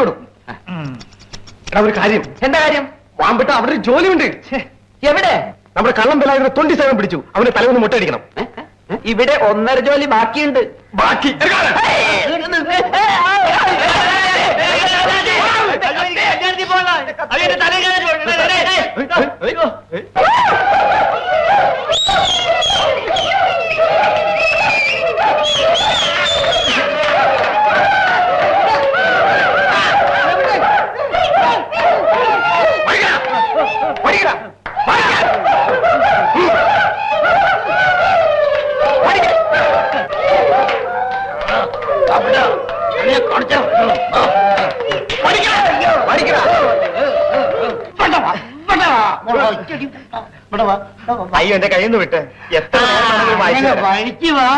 വിടും. എടാ ഒരു കാര്യം. എന്താ കാര്യം? വാമ്പിട്ട അവിടെ ഒരു ജോലിയുണ്ട്. എവിടെ? നമ്മുടെ കള്ളം ബലായുടെ 27 പിടിച്ചു. അവന് തലവൊന്ന് മുട്ടടിക്കണം. ഇവിടെ 1.5 ജോലി ബാക്കിയുണ്ട്. ബാക്കി അയ്യോ എന്റെ കയ്യിൽ നിന്ന് വിട്ട്. എത്ര വഴിക്ക് വാ.